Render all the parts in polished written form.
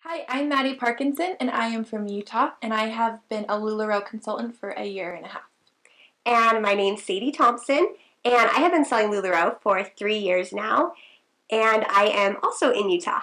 Hi, I'm Maddie Parkinson, and I am from Utah, and I have been a Lularoe consultant for a year and a half. And my name's Sadie Thompson, and I have been selling Lularoe for 3 years now, and I am also in Utah.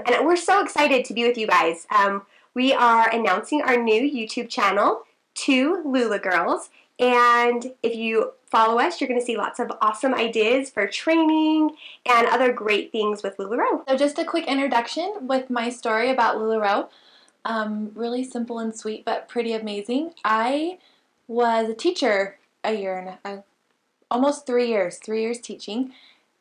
And we're so excited to be with you guys. We are announcing our new YouTube channel, Two Lula Girls, and if you follow us, you're going to see lots of awesome ideas for training and other great things with Lularoe. So just a quick introduction with my story about Lularoe. Really simple and sweet, but pretty amazing. I was a teacher almost 3 years teaching,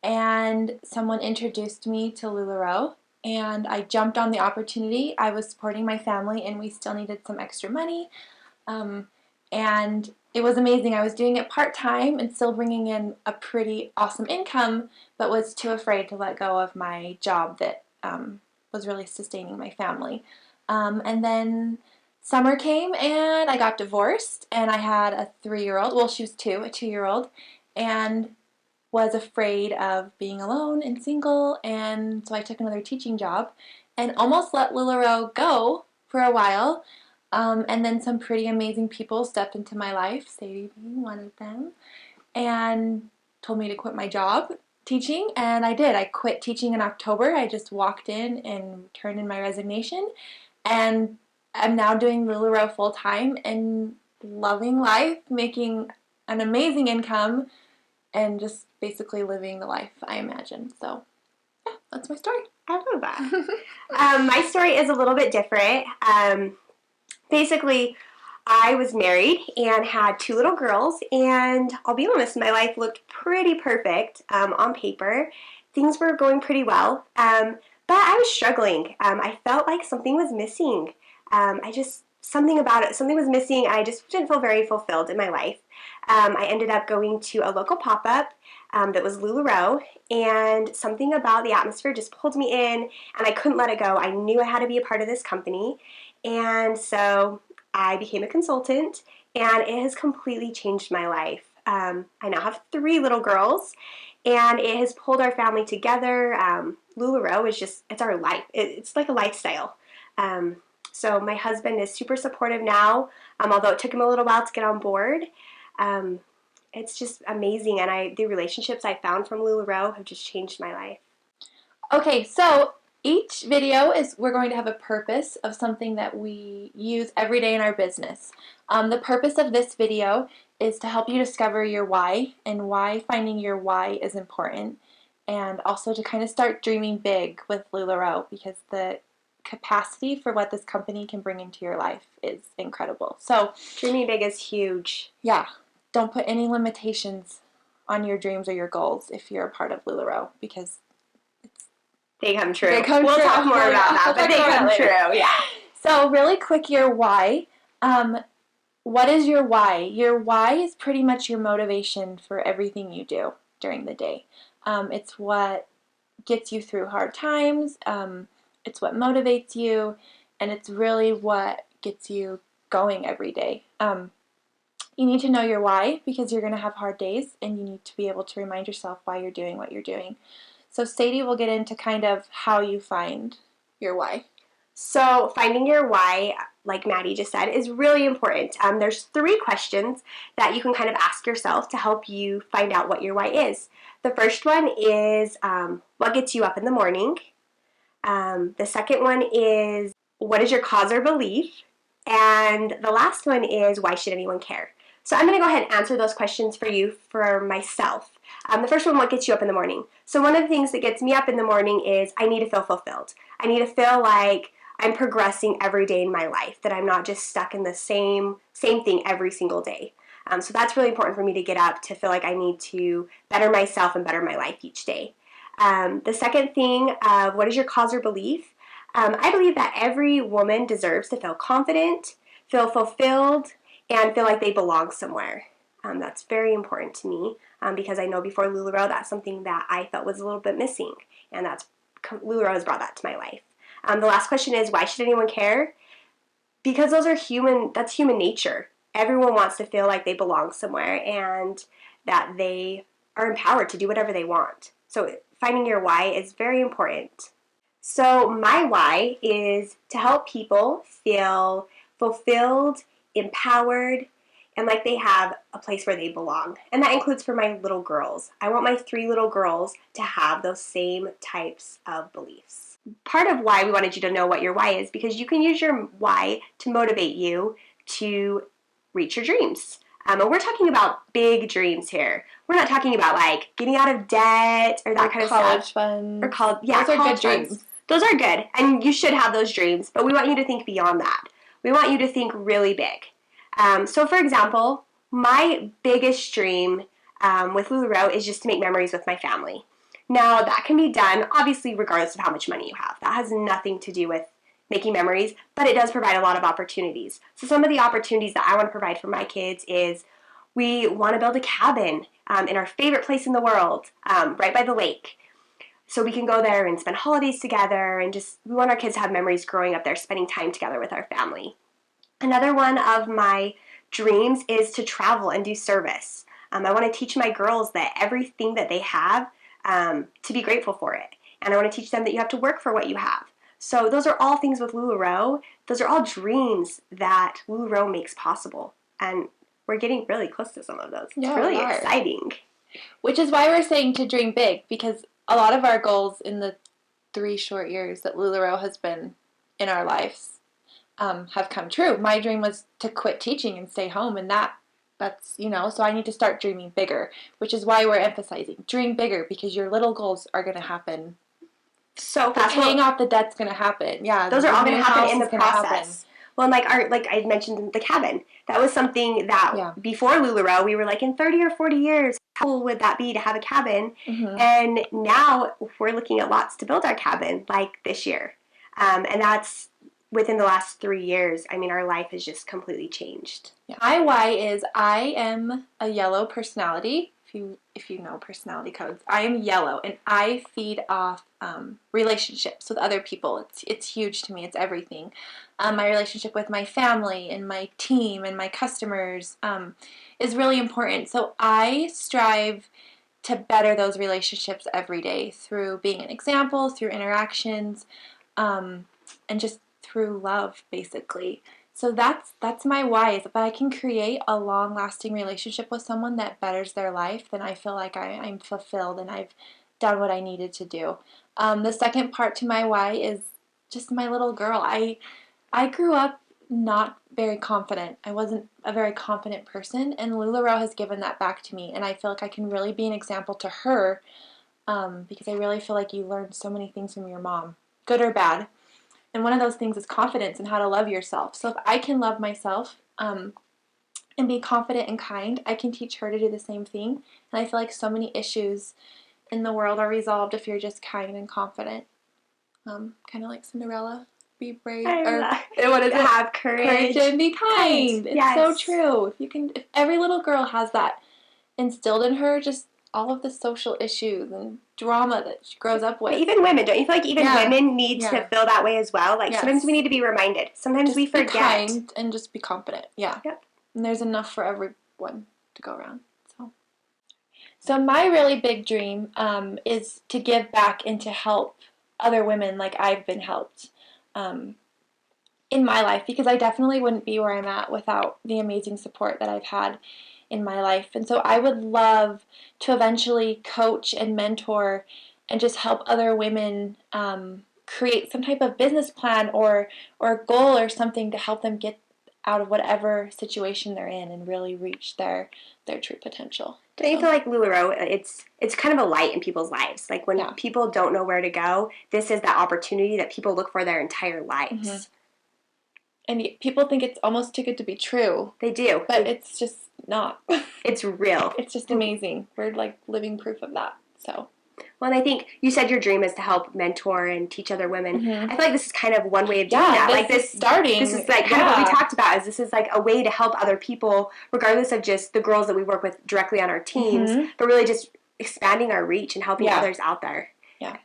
and someone introduced me to Lularoe, and I jumped on the opportunity. I was supporting my family, and we still needed some extra money, and it was amazing. I was doing it part-time and still bringing in a pretty awesome income, but was too afraid to let go of my job that was really sustaining my family. And then summer came and I got divorced, and I had a 3-year-old. Well, she was a 2-year-old, and was afraid of being alone and single, and so I took another teaching job and almost let Lularoe go for a while. And then some pretty amazing people stepped into my life, Sadie being one of them, and told me to quit my job teaching, and I did. I quit teaching in October. I just walked in and turned in my resignation, and I'm now doing Lularoe full time and loving life, making an amazing income, and just basically living the life I imagine. So, yeah, that's my story. I love that. My story is a little bit different. Basically, I was married and had 2 little girls, and I'll be honest, my life looked pretty perfect on paper. Things were going pretty well, but I was struggling. I felt like something was missing. Something about it, something was missing, and I just didn't feel very fulfilled in my life. I ended up going to a local pop-up that was Lularoe, and something about the atmosphere just pulled me in, and I couldn't let it go. I knew I had to be a part of this company, and so I became a consultant, and it has completely changed my life. I now have 3 little girls, and it has pulled our family together. Lularoe is it's our life. It's like a lifestyle. So my husband is super supportive now, although it took him a little while to get on board. It's just amazing, and the relationships I found from Lularoe have just changed my life. Okay, so each video we're going to have a purpose of something that we use every day in our business. The purpose of this video is to help you discover your why, and why finding your why is important, and also to kind of start dreaming big with Lularoe, because the capacity for what this company can bring into your life is incredible. So dreaming big is huge. Yeah, don't put any limitations on your dreams or your goals if you're a part of Lularoe, because they come true. We'll talk more about that, but they come true. Yeah. So really quick, your why. What is your why? Your why is pretty much your motivation for everything you do during the day. It's what gets you through hard times. It's what motivates you, and it's really what gets you going every day. You need to know your why, because you're going to have hard days, and you need to be able to remind yourself why you're doing what you're doing. So Sadie will get into kind of how you find your why. So finding your why, like Maddie just said, is really important. There's 3 questions that you can kind of ask yourself to help you find out what your why is. The first one is, what gets you up in the morning? The second one is, what is your cause or belief? And the last one is, why should anyone care? So I'm going to go ahead and answer those questions for you for myself. The first one, what gets you up in the morning? So one of the things that gets me up in the morning is I need to feel fulfilled. I need to feel like I'm progressing every day in my life, that I'm not just stuck in the same thing every single day. So that's really important for me to get up, to feel like I need to better myself and better my life each day. The second thing, what is your cause or belief? I believe that every woman deserves to feel confident, feel fulfilled, and feel like they belong somewhere. That's very important to me because I know before Lularoe, that's something that I felt was a little bit missing, and Lularoe has brought that to my life. The last question is, why should anyone care? Because those are human. That's human nature. Everyone wants to feel like they belong somewhere and that they are empowered to do whatever they want. So finding your why is very important. So my why is to help people feel fulfilled, empowered, and like they have a place where they belong. And that includes for my little girls. I want my 3 little girls to have those same types of beliefs. Part of why we wanted you to know what your why is because you can use your why to motivate you to reach your dreams. And we're talking about big dreams here. We're not talking about like getting out of debt or that kind of stuff. College funds. Or those are good dreams. Those are good, and you should have those dreams, but we want you to think beyond that. We want you to think really big. So for example, my biggest dream with Lularoe is just to make memories with my family. Now, that can be done, obviously, regardless of how much money you have. That has nothing to do with making memories, but it does provide a lot of opportunities. So some of the opportunities that I want to provide for my kids is we want to build a cabin in our favorite place in the world, right by the lake. So we can go there and spend holidays together and we want our kids to have memories growing up there, spending time together with our family. Another one of my dreams is to travel and do service. I want to teach my girls that everything that they have, to be grateful for it. And I want to teach them that you have to work for what you have. So those are all things with Lularoe. Those are all dreams that Lularoe makes possible. And we're getting really close to some of those. It's really exciting. Which is why we're saying to dream big, because a lot of our goals in the 3 short years that Lularoe has been in our lives have come true. My dream was to quit teaching and stay home, and that's, so I need to start dreaming bigger, which is why we're emphasizing dream bigger, because your little goals are going to happen. So fast. Paying off the debt's going to happen. Yeah, those are all going to happen in the process. Well, and like I mentioned, the cabin, that was something that before Lularoe, we were like, in 30 or 40 years, how cool would that be to have a cabin? Mm-hmm. And now we're looking at lots to build our cabin, like this year. And that's within the last 3 years. I mean, our life has just completely changed. Yeah. My why is I am a yellow personality. If you know personality codes, I am yellow, and I feed off relationships with other people. It's huge to me. It's everything. My relationship with my family and my team and my customers is really important. So I strive to better those relationships every day through being an example, through interactions, and just through love, basically. So that's my why, is if I can create a long-lasting relationship with someone that betters their life, then I feel like I'm fulfilled and I've done what I needed to do. The second part to my why is just my little girl. I grew up not very confident. I wasn't a very confident person, and Lularoe has given that back to me, and I feel like I can really be an example to her because I really feel like you learn so many things from your mom, good or bad. And one of those things is confidence and how to love yourself. So if I can love myself and be confident and kind, I can teach her to do the same thing. And I feel like so many issues in the world are resolved if you're just kind and confident. Kind of like Cinderella. Be brave. What is it? Have courage and be kind. It's so true. If every little girl has that instilled in her, just all of the social issues and drama that she grows up with. But even women, don't you feel like even women need to feel that way as well? Like sometimes we need to be reminded. Sometimes just we forget. Be kind and just be confident. Yeah. Yep. And there's enough for everyone to go around. So my really big dream is to give back and to help other women like I've been helped in my life, because I definitely wouldn't be where I'm at without the amazing support that I've had in my life. And so I would love to eventually coach and mentor and just help other women create some type of business plan or goal or something to help them get out of whatever situation they're in and really reach their true potential. Don't you feel like Lularoe, it's kind of a light in people's lives? Like when people don't know where to go, this is that opportunity that people look for their entire lives. Mm-hmm. And people think it's almost too good to be true. They do. But it's just not. It's real. It's just amazing. We're like living proof of that. So Well, and I think you said your dream is to help mentor and teach other women. Mm-hmm. I feel like this is kind of one way of doing Yeah, that. this Like is starting. this is like kind of what we talked about. Is this is like a way to help other people, regardless of just the girls that we work with directly on our teams, Mm-hmm. but really just expanding our reach and helping Yeah. others out there. Yeah.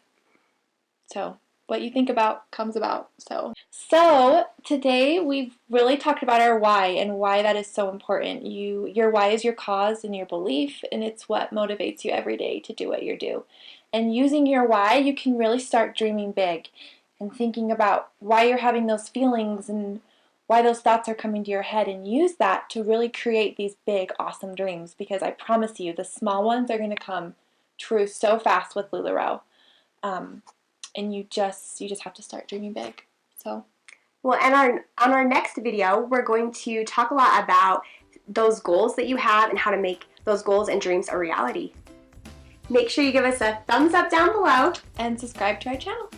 So what you think about comes about. So today we've really talked about our why and why that is so important. Your why is your cause and your belief, and it's what motivates you every day to do what you do. And using your why, you can really start dreaming big and thinking about why you're having those feelings and why those thoughts are coming to your head, and use that to really create these big, awesome dreams, because I promise you, the small ones are going to come true so fast with Lularoe. And you just have to start dreaming big. So, well, and on our next video, we're going to talk a lot about those goals that you have and how to make those goals and dreams a reality. Make sure you give us a thumbs up down below and subscribe to our channel.